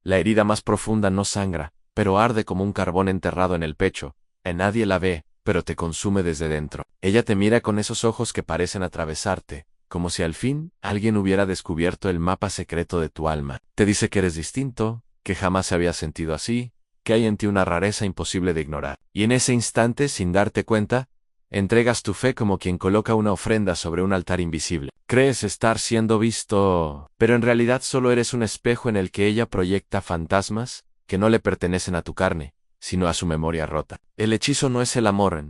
La herida más profunda no sangra, pero arde como un carbón enterrado en el pecho. Nadie la ve, pero te consume desde dentro. Ella te mira con esos ojos que parecen atravesarte, como si al fin alguien hubiera descubierto el mapa secreto de tu alma. Te dice que eres distinto, que jamás se había sentido así, que hay en ti una rareza imposible de ignorar. Y en ese instante, sin darte cuenta, entregas tu fe como quien coloca una ofrenda sobre un altar invisible. Crees estar siendo visto, pero en realidad solo eres un espejo en el que ella proyecta fantasmas que no le pertenecen a tu carne, sino a su memoria rota. El hechizo no es el amor,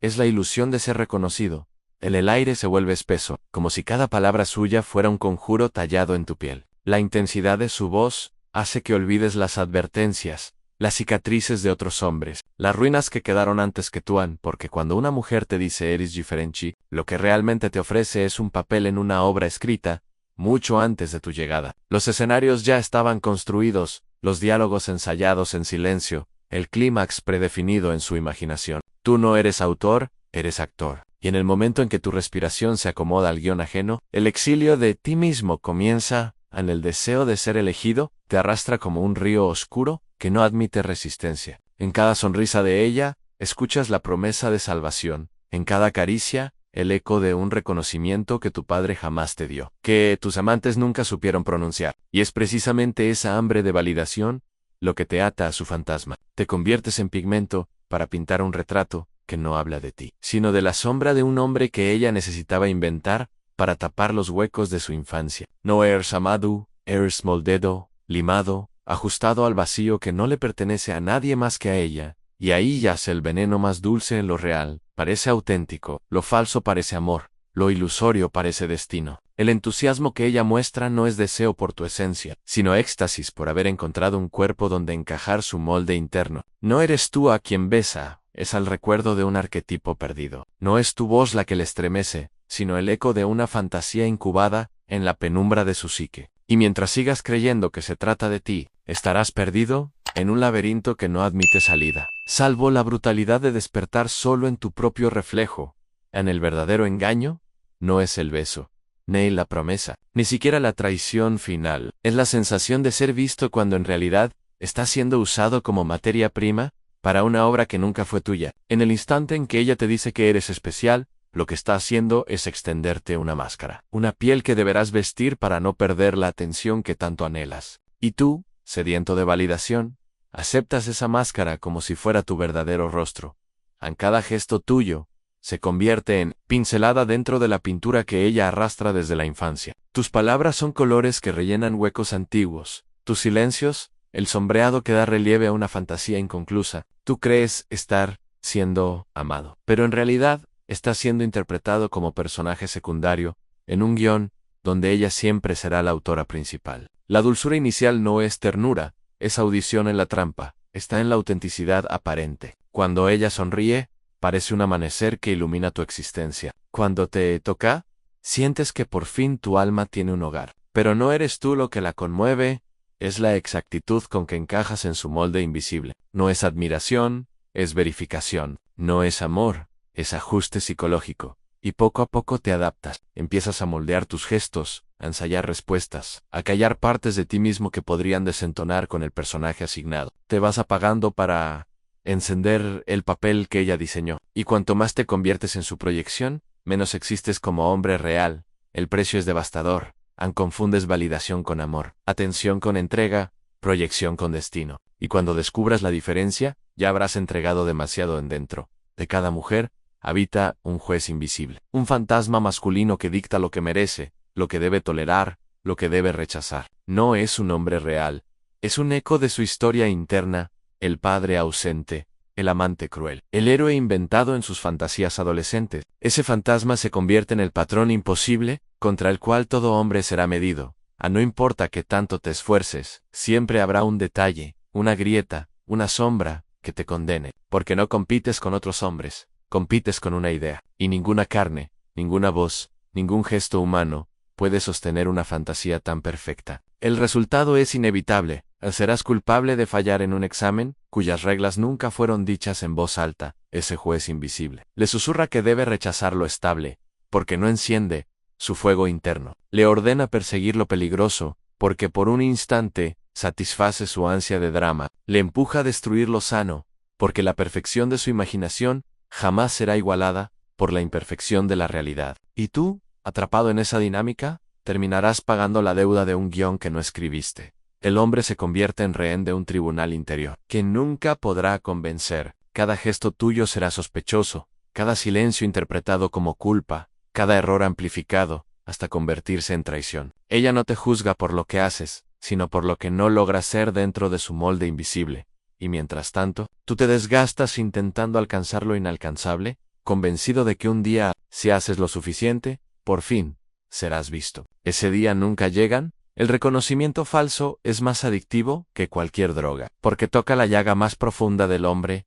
es la ilusión de ser reconocido. El aire se vuelve espeso, como si cada palabra suya fuera un conjuro tallado en tu piel. La intensidad de su voz hace que olvides las advertencias, las cicatrices de otros hombres, las ruinas que quedaron antes que tú, porque cuando una mujer te dice eres diferente, lo que realmente te ofrece es un papel en una obra escrita, mucho antes de tu llegada. Los escenarios ya estaban construidos, los diálogos ensayados en silencio, el clímax predefinido en su imaginación. Tú no eres autor, eres actor. Y en el momento en que tu respiración se acomoda al guión ajeno, el exilio de ti mismo comienza. En el deseo de ser elegido, te arrastra como un río oscuro que no admite resistencia. En cada sonrisa de ella, escuchas la promesa de salvación. En cada caricia, el eco de un reconocimiento que tu padre jamás te dio, que tus amantes nunca supieron pronunciar. Y es precisamente esa hambre de validación lo que te ata a su fantasma. Te conviertes en pigmento para pintar un retrato que no habla de ti, sino de la sombra de un hombre que ella necesitaba inventar para tapar los huecos de su infancia. No eres amado, eres moldado, limado, ajustado al vacío que no le pertenece a nadie más que a ella, y ahí yace el veneno más dulce en lo real. Parece auténtico, lo falso parece amor, lo ilusorio parece destino. El entusiasmo que ella muestra no es deseo por tu esencia, sino éxtasis por haber encontrado un cuerpo donde encajar su molde interno. No eres tú a quien besa, es al recuerdo de un arquetipo perdido. No es tu voz la que le estremece, sino el eco de una fantasía incubada en la penumbra de su psique. Y mientras sigas creyendo que se trata de ti, estarás perdido en un laberinto que no admite salida. Salvo la brutalidad de despertar solo en tu propio reflejo. En el verdadero engaño, no es el beso, ni la promesa, ni siquiera la traición final. Es la sensación de ser visto cuando en realidad estás siendo usado como materia prima para una obra que nunca fue tuya. En el instante en que ella te dice que eres especial, lo que está haciendo es extenderte una máscara, una piel que deberás vestir para no perder la atención que tanto anhelas. Y tú, sediento de validación, aceptas esa máscara como si fuera tu verdadero rostro. En cada gesto tuyo, se convierte en pincelada dentro de la pintura que ella arrastra desde la infancia. Tus palabras son colores que rellenan huecos antiguos. Tus silencios, el sombreado que da relieve a una fantasía inconclusa. Tú crees estar siendo amado, pero en realidad está siendo interpretado como personaje secundario, en un guión donde ella siempre será la autora principal. La dulzura inicial no es ternura, es audición en la trampa, está en la autenticidad aparente. Cuando ella sonríe, parece un amanecer que ilumina tu existencia. Cuando te toca, sientes que por fin tu alma tiene un hogar. Pero no eres tú lo que la conmueve, es la exactitud con que encajas en su molde invisible. No es admiración, es verificación. No es amor, es ajuste psicológico. Y poco a poco te adaptas, empiezas a moldear tus gestos, a ensayar respuestas, a callar partes de ti mismo que podrían desentonar con el personaje asignado. Te vas apagando para encender el papel que ella diseñó. Y cuanto más te conviertes en su proyección, menos existes como hombre real. El precio es devastador. Confundes validación con amor, atención con entrega, proyección con destino. Y cuando descubras la diferencia, ya habrás entregado demasiado en dentro. De cada mujer habita un juez invisible, un fantasma masculino que dicta lo que merece, lo que debe tolerar, lo que debe rechazar. No es un hombre real, es un eco de su historia interna, el padre ausente, el amante cruel, el héroe inventado en sus fantasías adolescentes. Ese fantasma se convierte en el patrón imposible, contra el cual todo hombre será medido. No importa que tanto te esfuerces, siempre habrá un detalle, una grieta, una sombra, que te condene, porque no compites con otros hombres, compites con una idea, y ninguna carne, ninguna voz, ningún gesto humano, puede sostener una fantasía tan perfecta. El resultado es inevitable. Serás culpable de fallar en un examen, cuyas reglas nunca fueron dichas en voz alta. Ese juez invisible le susurra que debe rechazar lo estable, porque no enciende su fuego interno. Le ordena perseguir lo peligroso, porque por un instante satisface su ansia de drama, le empuja a destruir lo sano, porque la perfección de su imaginación jamás será igualada por la imperfección de la realidad. Y tú, atrapado en esa dinámica, terminarás pagando la deuda de un guión que no escribiste. El hombre se convierte en rehén de un tribunal interior, que nunca podrá convencer. Cada gesto tuyo será sospechoso, cada silencio interpretado como culpa, cada error amplificado, hasta convertirse en traición. Ella no te juzga por lo que haces, sino por lo que no logras ser dentro de su molde invisible. Y mientras tanto, tú te desgastas intentando alcanzar lo inalcanzable, convencido de que un día, si haces lo suficiente, por fin, serás visto. Ese día nunca llegan. El reconocimiento falso es más adictivo que cualquier droga, porque toca la llaga más profunda del hombre,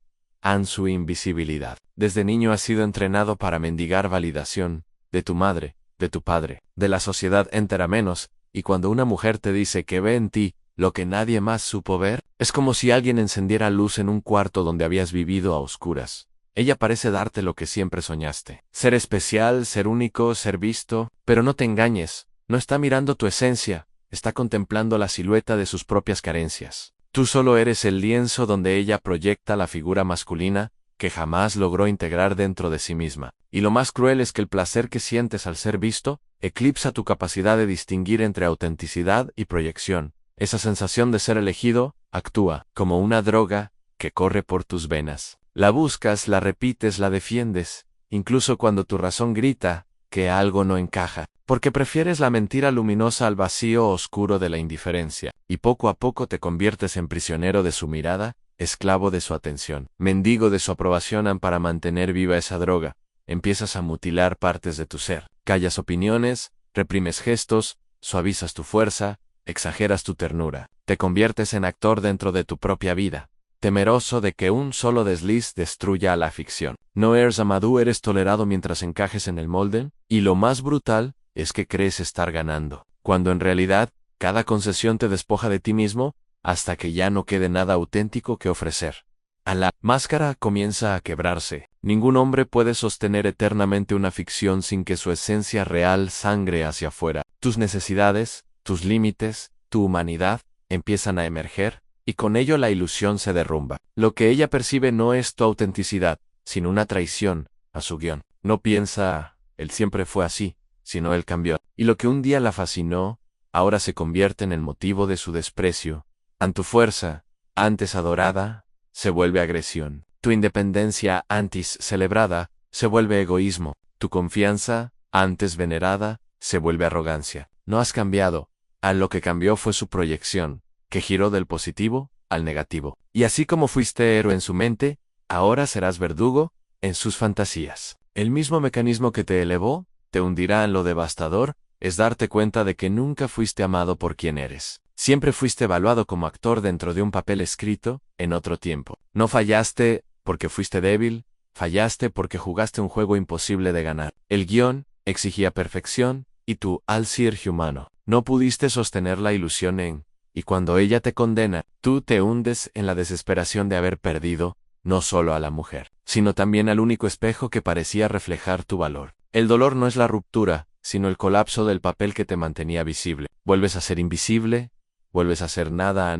su invisibilidad. Desde niño has sido entrenado para mendigar validación, de tu madre, de tu padre, de la sociedad entera menos, y cuando una mujer te dice que ve en ti lo que nadie más supo ver, es como si alguien encendiera luz en un cuarto donde habías vivido a oscuras. Ella parece darte lo que siempre soñaste. Ser especial, ser único, ser visto, pero no te engañes, no está mirando tu esencia, está contemplando la silueta de sus propias carencias. Tú solo eres el lienzo donde ella proyecta la figura masculina que jamás logró integrar dentro de sí misma. Y lo más cruel es que el placer que sientes al ser visto eclipsa tu capacidad de distinguir entre autenticidad y proyección. Esa sensación de ser elegido actúa como una droga que corre por tus venas. La buscas, la repites, la defiendes, incluso cuando tu razón grita que algo no encaja, porque prefieres la mentira luminosa al vacío oscuro de la indiferencia, y poco a poco te conviertes en prisionero de su mirada, esclavo de su atención, mendigo de su aprobación para mantener viva esa droga. Empiezas a mutilar partes de tu ser, callas opiniones, reprimes gestos, suavizas tu fuerza, exageras tu ternura, te conviertes en actor dentro de tu propia vida, temeroso de que un solo desliz destruya a la ficción. No eres amado, eres tolerado mientras encajes en el molde, y lo más brutal es que crees estar ganando, cuando en realidad cada concesión te despoja de ti mismo hasta que ya no quede nada auténtico que ofrecer. A la máscara comienza a quebrarse. Ningún hombre puede sostener eternamente una ficción sin que su esencia real sangre hacia afuera. Tus necesidades, tus límites, tu humanidad empiezan a emerger, y con ello la ilusión se derrumba. Lo que ella percibe no es tu autenticidad, sino una traición a su guión. No piensa, él siempre fue así, sino él cambió. Y lo que un día la fascinó, ahora se convierte en el motivo de su desprecio. Tu fuerza, antes adorada, se vuelve agresión. Tu independencia, antes celebrada, se vuelve egoísmo. Tu confianza, antes venerada, se vuelve arrogancia. No has cambiado. Lo que cambió fue su proyección, que giró del positivo al negativo. Y así como fuiste héroe en su mente, ahora serás verdugo en sus fantasías. El mismo mecanismo que te elevó, te hundirá en lo devastador, es darte cuenta de que nunca fuiste amado por quien eres. Siempre fuiste evaluado como actor dentro de un papel escrito en otro tiempo. No fallaste porque fuiste débil, fallaste porque jugaste un juego imposible de ganar. El guión exigía perfección, y tú, al ser humano, no pudiste sostener la ilusión y cuando ella te condena, tú te hundes en la desesperación de haber perdido, no solo a la mujer, sino también al único espejo que parecía reflejar tu valor. El dolor no es la ruptura, sino el colapso del papel que te mantenía visible. Vuelves a ser invisible, vuelves a ser nada,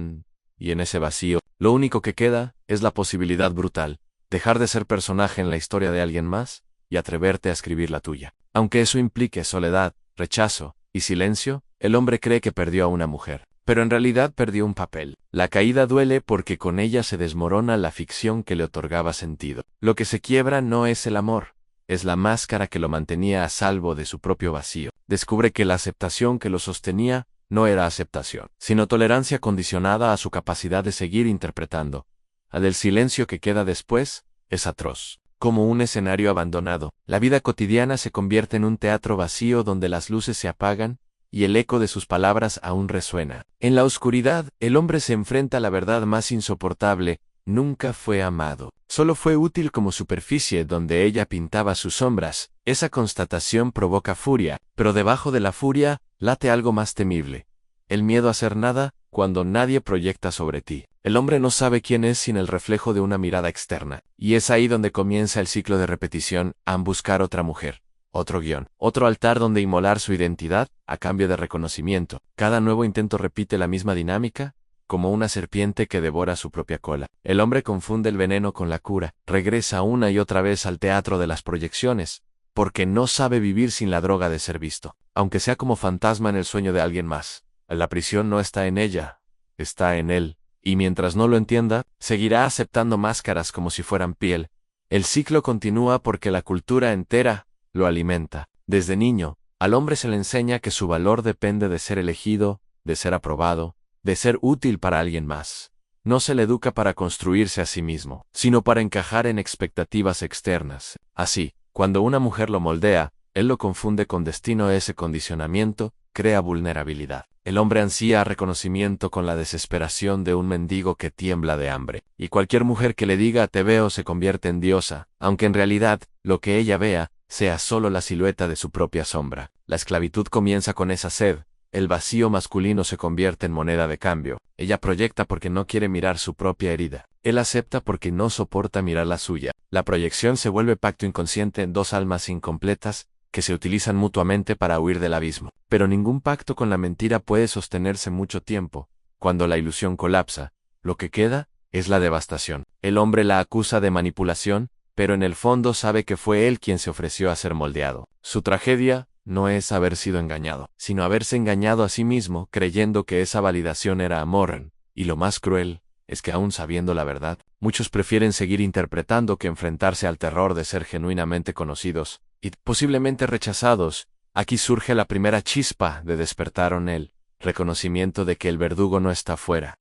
y en ese vacío, lo único que queda es la posibilidad brutal, dejar de ser personaje en la historia de alguien más y atreverte a escribir la tuya. Aunque eso implique soledad, rechazo y silencio, el hombre cree que perdió a una mujer, pero en realidad perdió un papel. La caída duele porque con ella se desmorona la ficción que le otorgaba sentido. Lo que se quiebra no es el amor, es la máscara que lo mantenía a salvo de su propio vacío. Descubre que la aceptación que lo sostenía no era aceptación, sino tolerancia condicionada a su capacidad de seguir interpretando. El silencio que queda después es atroz. Como un escenario abandonado, la vida cotidiana se convierte en un teatro vacío donde las luces se apagan y el eco de sus palabras aún resuena. En la oscuridad, el hombre se enfrenta a la verdad más insoportable: nunca fue amado. Solo fue útil como superficie donde ella pintaba sus sombras. Esa constatación provoca furia, pero debajo de la furia late algo más temible: el miedo a ser nada cuando nadie proyecta sobre ti. El hombre no sabe quién es sin el reflejo de una mirada externa, y es ahí donde comienza el ciclo de repetición: buscar otra mujer, otro guión, otro altar donde inmolar su identidad a cambio de reconocimiento. Cada nuevo intento repite la misma dinámica: como una serpiente que devora su propia cola. El hombre confunde el veneno con la cura, regresa una y otra vez al teatro de las proyecciones, porque no sabe vivir sin la droga de ser visto, aunque sea como fantasma en el sueño de alguien más. La prisión no está en ella, está en él, y mientras no lo entienda, seguirá aceptando máscaras como si fueran piel. El ciclo continúa porque la cultura entera lo alimenta. Desde niño, al hombre se le enseña que su valor depende de ser elegido, de ser aprobado, de ser útil para alguien más. No se le educa para construirse a sí mismo, sino para encajar en expectativas externas. Así, cuando una mujer lo moldea, él lo confunde con destino. Ese condicionamiento crea vulnerabilidad. El hombre ansía reconocimiento con la desesperación de un mendigo que tiembla de hambre, y cualquier mujer que le diga te veo se convierte en diosa, aunque en realidad, lo que ella vea, sea solo la silueta de su propia sombra. La esclavitud comienza con esa sed. El vacío masculino se convierte en moneda de cambio. Ella proyecta porque no quiere mirar su propia herida. Él acepta porque no soporta mirar la suya. La proyección se vuelve pacto inconsciente en dos almas incompletas que se utilizan mutuamente para huir del abismo. Pero ningún pacto con la mentira puede sostenerse mucho tiempo. Cuando la ilusión colapsa, lo que queda es la devastación. El hombre la acusa de manipulación, pero en el fondo sabe que fue él quien se ofreció a ser moldeado. Su tragedia no es haber sido engañado, sino haberse engañado a sí mismo creyendo que esa validación era amor. Y lo más cruel es que aún sabiendo la verdad, muchos prefieren seguir interpretando que enfrentarse al terror de ser genuinamente conocidos y posiblemente rechazados. Aquí surge la primera chispa de despertar en él, reconocimiento de que el verdugo no está fuera.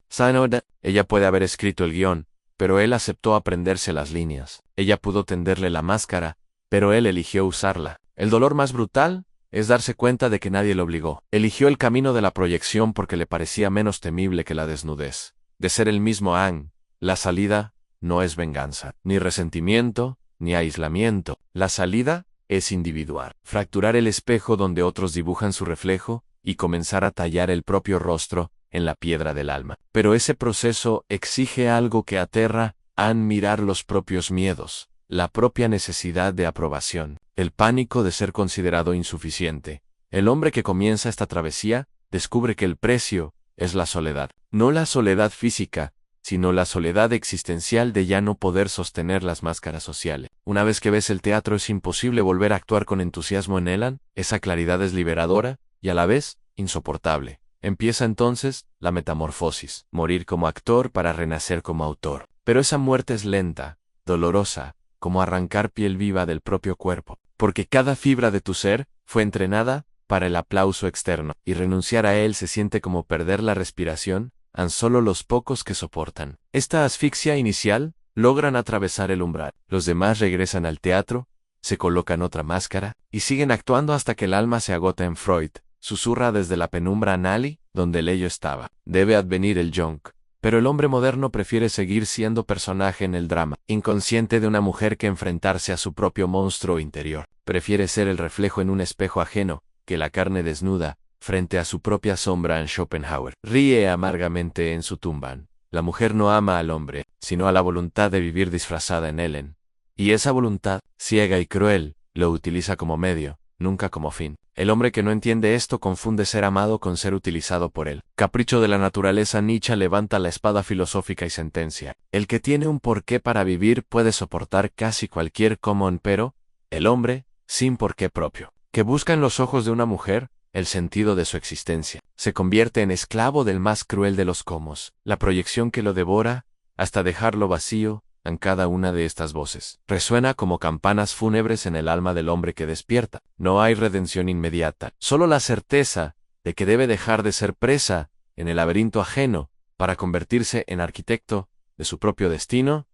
Ella puede haber escrito el guión, pero él aceptó aprenderse las líneas. Ella pudo tenderle la máscara, pero él eligió usarla. El dolor más brutal es darse cuenta de que nadie lo obligó. Eligió el camino de la proyección porque le parecía menos temible que la desnudez. De ser el mismo Aang, la salida no es venganza, ni resentimiento, ni aislamiento. La salida es individual. Fracturar el espejo donde otros dibujan su reflejo y comenzar a tallar el propio rostro en la piedra del alma. Pero ese proceso exige algo que aterra a mirar los propios miedos, la propia necesidad de aprobación, el pánico de ser considerado insuficiente. El hombre que comienza esta travesía descubre que el precio es la soledad. No la soledad física, sino la soledad existencial de ya no poder sostener las máscaras sociales. Una vez que ves el teatro es imposible volver a actuar con entusiasmo en Elan. Esa claridad es liberadora y a la vez insoportable. Empieza entonces la metamorfosis, morir como actor para renacer como autor. Pero esa muerte es lenta, dolorosa, como arrancar piel viva del propio cuerpo, porque cada fibra de tu ser fue entrenada para el aplauso externo, y renunciar a él se siente como perder la respiración, han solo los pocos que soportan. Esta asfixia inicial logran atravesar el umbral. Los demás regresan al teatro, se colocan otra máscara, y siguen actuando hasta que el alma se agota en Freud. Susurra desde la penumbra a Nali, donde el ello estaba. Debe advenir el Yonk. Pero el hombre moderno prefiere seguir siendo personaje en el drama, inconsciente de una mujer que enfrentarse a su propio monstruo interior. Prefiere ser el reflejo en un espejo ajeno, que la carne desnuda, frente a su propia sombra en Schopenhauer. Ríe amargamente en su tumba. La mujer no ama al hombre, sino a la voluntad de vivir disfrazada en Ellen. Y esa voluntad, ciega y cruel, lo utiliza como medio, nunca como fin. El hombre que no entiende esto confunde ser amado con ser utilizado por él. Capricho de la naturaleza. Nietzsche levanta la espada filosófica y sentencia: el que tiene un porqué para vivir puede soportar casi cualquier común, pero el hombre, sin porqué propio, que busca en los ojos de una mujer el sentido de su existencia, se convierte en esclavo del más cruel de los comos, la proyección que lo devora, hasta dejarlo vacío. En cada una de estas voces resuena como campanas fúnebres en el alma del hombre que despierta. No hay redención inmediata, solo la certeza de que debe dejar de ser presa en el laberinto ajeno para convertirse en arquitecto de su propio destino.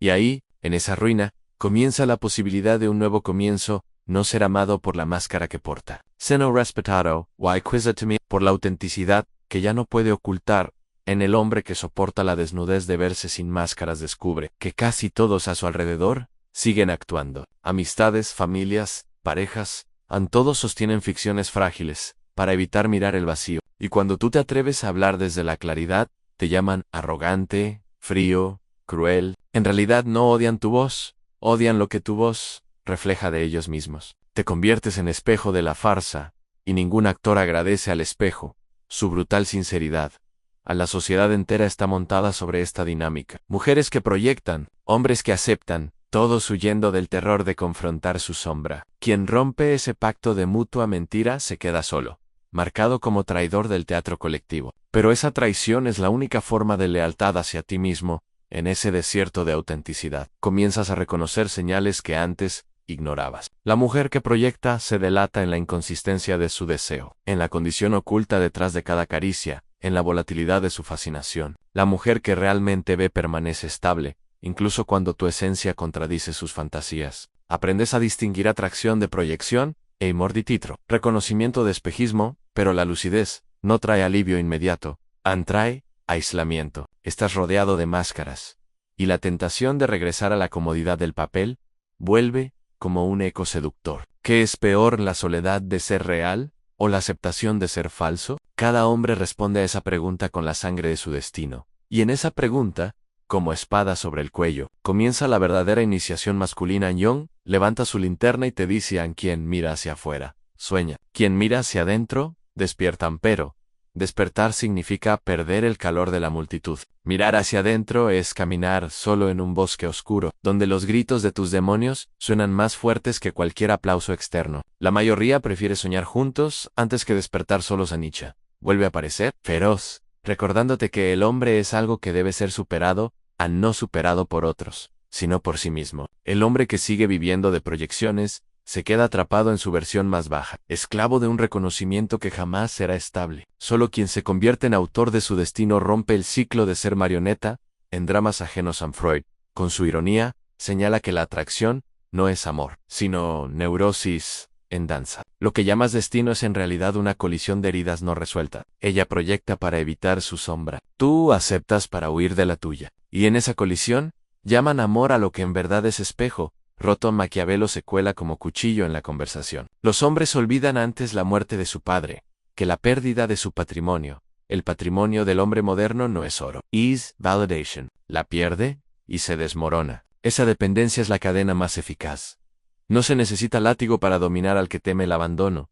Y ahí, en esa ruina, comienza la posibilidad de un nuevo comienzo, no ser amado por la máscara que porta. Seno respetado, why quizatimi, por la autenticidad que ya no puede ocultar. En el hombre que soporta la desnudez de verse sin máscaras descubre que casi todos a su alrededor siguen actuando. Amistades, familias, parejas, todos sostienen ficciones frágiles para evitar mirar el vacío. Y cuando tú te atreves a hablar desde la claridad, te llaman arrogante, frío, cruel. En realidad no odian tu voz, odian lo que tu voz refleja de ellos mismos. Te conviertes en espejo de la farsa, y ningún actor agradece al espejo su brutal sinceridad. A la sociedad entera está montada sobre esta dinámica. Mujeres que proyectan, hombres que aceptan, todos huyendo del terror de confrontar su sombra. Quien rompe ese pacto de mutua mentira se queda solo, marcado como traidor del teatro colectivo. Pero esa traición es la única forma de lealtad hacia ti mismo, en ese desierto de autenticidad. Comienzas a reconocer señales que antes ignorabas. La mujer que proyecta se delata en la inconsistencia de su deseo, en la condición oculta detrás de cada caricia, en la volatilidad de su fascinación. La mujer que realmente ve permanece estable, incluso cuando tu esencia contradice sus fantasías. Aprendes a distinguir atracción de proyección e amor di titro, reconocimiento de espejismo, pero la lucidez no trae alivio inmediato, trae aislamiento. Estás rodeado de máscaras, y la tentación de regresar a la comodidad del papel vuelve como un eco seductor. ¿Qué es peor, la soledad de ser real o la aceptación de ser falso? Cada hombre responde a esa pregunta con la sangre de su destino, y en esa pregunta, como espada sobre el cuello, comienza la verdadera iniciación masculina. Jung levanta su linterna y te dice: a quien mira hacia afuera, sueña. Quien mira hacia adentro, despierta. Pero despertar significa perder el calor de la multitud. Mirar hacia adentro es caminar solo en un bosque oscuro, donde los gritos de tus demonios suenan más fuertes que cualquier aplauso externo. La mayoría prefiere soñar juntos antes que despertar solos. Nietzsche vuelve a aparecer, feroz, recordándote que el hombre es algo que debe ser superado, no superado por otros, sino por sí mismo. El hombre que sigue viviendo de proyecciones se queda atrapado en su versión más baja, esclavo de un reconocimiento que jamás será estable. Solo quien se convierte en autor de su destino rompe el ciclo de ser marioneta en dramas ajenos. A Freud, con su ironía, señala que la atracción no es amor, sino neurosis en danza. Lo que llamas destino es en realidad una colisión de heridas no resuelta. Ella proyecta para evitar su sombra. Tú aceptas para huir de la tuya. Y en esa colisión, llaman amor a lo que en verdad es espejo. Roto. Maquiavelo se cuela como cuchillo en la conversación. Los hombres olvidan antes la muerte de su padre que la pérdida de su patrimonio. El patrimonio del hombre moderno no es oro. Is validation. La pierde y se desmorona. Esa dependencia es la cadena más eficaz. No se necesita látigo para dominar al que teme el abandono.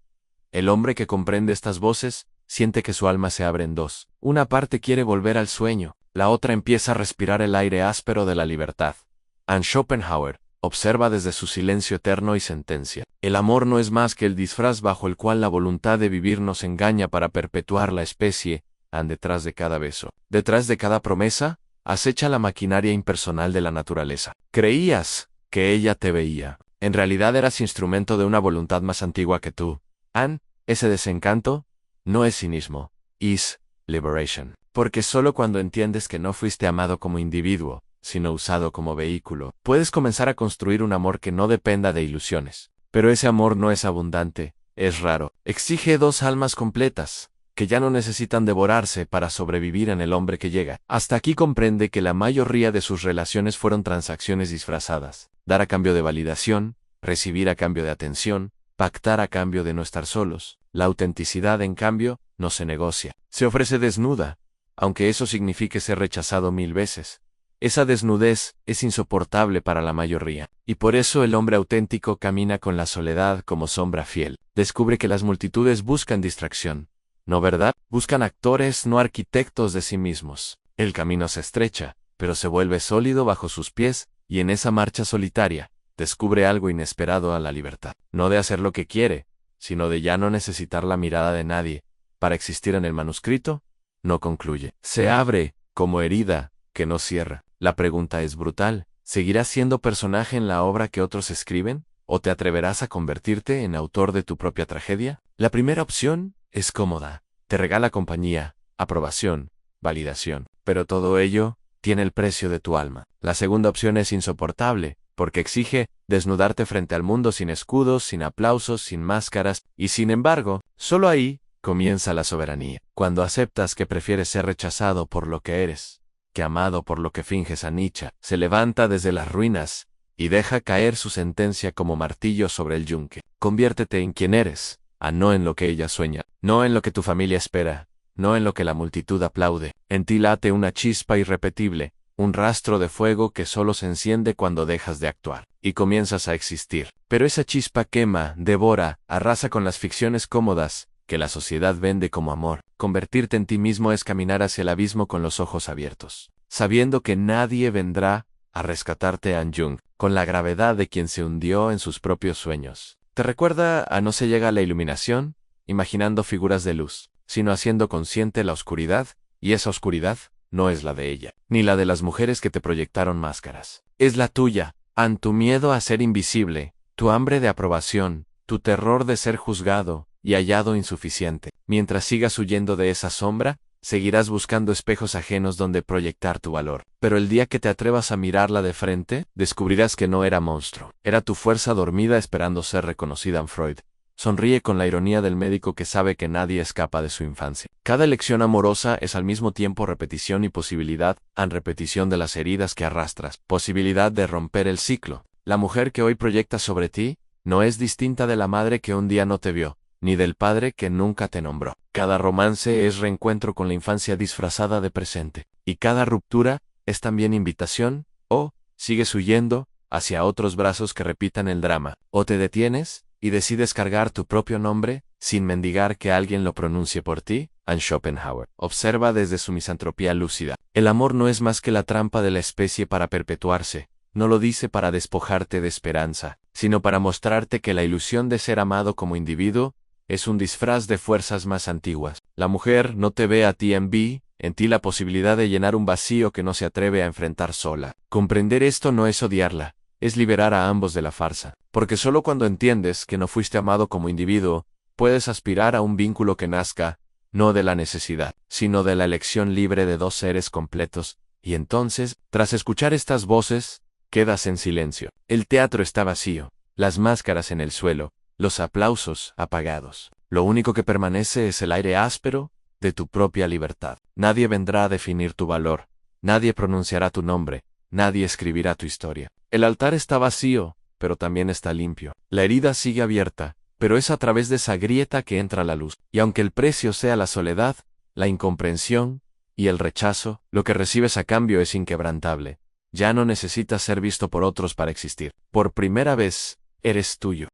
El hombre que comprende estas voces siente que su alma se abre en dos. Una parte quiere volver al sueño, la otra empieza a respirar el aire áspero de la libertad. Schopenhauer observa desde su silencio eterno y sentencia: el amor no es más que el disfraz bajo el cual la voluntad de vivir nos engaña para perpetuar la especie. Detrás de cada beso, detrás de cada promesa, acecha la maquinaria impersonal de la naturaleza. Creías que ella te veía. En realidad eras instrumento de una voluntad más antigua que tú. Ese desencanto no es cinismo, es liberation. Porque solo cuando entiendes que no fuiste amado como individuo, sino usado como vehículo, puedes comenzar a construir un amor que no dependa de ilusiones. Pero ese amor no es abundante, es raro. Exige dos almas completas, que ya no necesitan devorarse para sobrevivir en el hombre que llega. Hasta aquí comprende que la mayoría de sus relaciones fueron transacciones disfrazadas. Dar a cambio de validación, recibir a cambio de atención, pactar a cambio de no estar solos. La autenticidad, en cambio, no se negocia. Se ofrece desnuda, aunque eso signifique ser rechazado 1000 veces. Esa desnudez es insoportable para la mayoría, y por eso el hombre auténtico camina con la soledad como sombra fiel. Descubre que las multitudes buscan distracción, ¿no verdad? Buscan actores, no arquitectos de sí mismos. El camino se estrecha, pero se vuelve sólido bajo sus pies, y en esa marcha solitaria, descubre algo inesperado a la libertad. No de hacer lo que quiere, sino de ya no necesitar la mirada de nadie para existir en el manuscrito. No concluye. Se abre, como herida, que no cierra. La pregunta es brutal. ¿Seguirás siendo personaje en la obra que otros escriben? ¿O te atreverás a convertirte en autor de tu propia tragedia? La primera opción es cómoda. Te regala compañía, aprobación, validación. Pero todo ello tiene el precio de tu alma. La segunda opción es insoportable, porque exige desnudarte frente al mundo sin escudos, sin aplausos, sin máscaras, y sin embargo, solo ahí comienza la soberanía. Cuando aceptas que prefieres ser rechazado por lo que eres, que amado por lo que finges. Nietzsche se levanta desde las ruinas y deja caer su sentencia como martillo sobre el yunque. Conviértete en quien eres, no en lo que ella sueña, no en lo que tu familia espera, no en lo que la multitud aplaude. En ti late una chispa irrepetible, un rastro de fuego que solo se enciende cuando dejas de actuar y comienzas a existir. Pero esa chispa quema, devora, arrasa con las ficciones cómodas que la sociedad vende como amor. convertirte en ti mismo es caminar hacia el abismo con los ojos abiertos, sabiendo que nadie vendrá a rescatarte. An Jung, con la gravedad de quien se hundió en sus propios sueños. Te recuerda a no se llega a la iluminación, imaginando figuras de luz, sino haciendo consciente la oscuridad, y esa oscuridad no es la de ella, ni la de las mujeres que te proyectaron máscaras. Es la tuya, An, tu miedo a ser invisible, tu hambre de aprobación, tu terror de ser juzgado y hallado insuficiente. Mientras sigas huyendo de esa sombra, seguirás buscando espejos ajenos donde proyectar tu valor. Pero el día que te atrevas a mirarla de frente, descubrirás que no era monstruo. Era tu fuerza dormida esperando ser reconocida. En Freud sonríe con la ironía del médico que sabe que nadie escapa de su infancia. Cada elección amorosa es al mismo tiempo repetición y posibilidad, repetición de las heridas que arrastras, posibilidad de romper el ciclo. La mujer que hoy proyectas sobre ti no es distinta de la madre que un día no te vio, ni del padre que nunca te nombró. Cada romance es reencuentro con la infancia disfrazada de presente, y cada ruptura es también invitación, o sigues huyendo hacia otros brazos que repitan el drama, o te detienes y decides cargar tu propio nombre sin mendigar que alguien lo pronuncie por ti. An Schopenhauer observa desde su misantropía lúcida. El amor no es más que la trampa de la especie para perpetuarse. No lo dice para despojarte de esperanza, sino para mostrarte que la ilusión de ser amado como individuo es un disfraz de fuerzas más antiguas. La mujer no te ve a ti en ti la posibilidad de llenar un vacío que no se atreve a enfrentar sola. Comprender esto no es odiarla, es liberar a ambos de la farsa. Porque solo cuando entiendes que no fuiste amado como individuo, puedes aspirar a un vínculo que nazca, no de la necesidad, sino de la elección libre de dos seres completos. Y entonces, tras escuchar estas voces, quedas en silencio. El teatro está vacío, las máscaras en el suelo, los aplausos apagados. Lo único que permanece es el aire áspero de tu propia libertad. Nadie vendrá a definir tu valor, nadie pronunciará tu nombre, nadie escribirá tu historia. El altar está vacío, pero también está limpio. La herida sigue abierta, pero es a través de esa grieta que entra la luz. Y aunque el precio sea la soledad, la incomprensión y el rechazo, lo que recibes a cambio es inquebrantable. Ya no necesitas ser visto por otros para existir. Por primera vez, eres tuyo.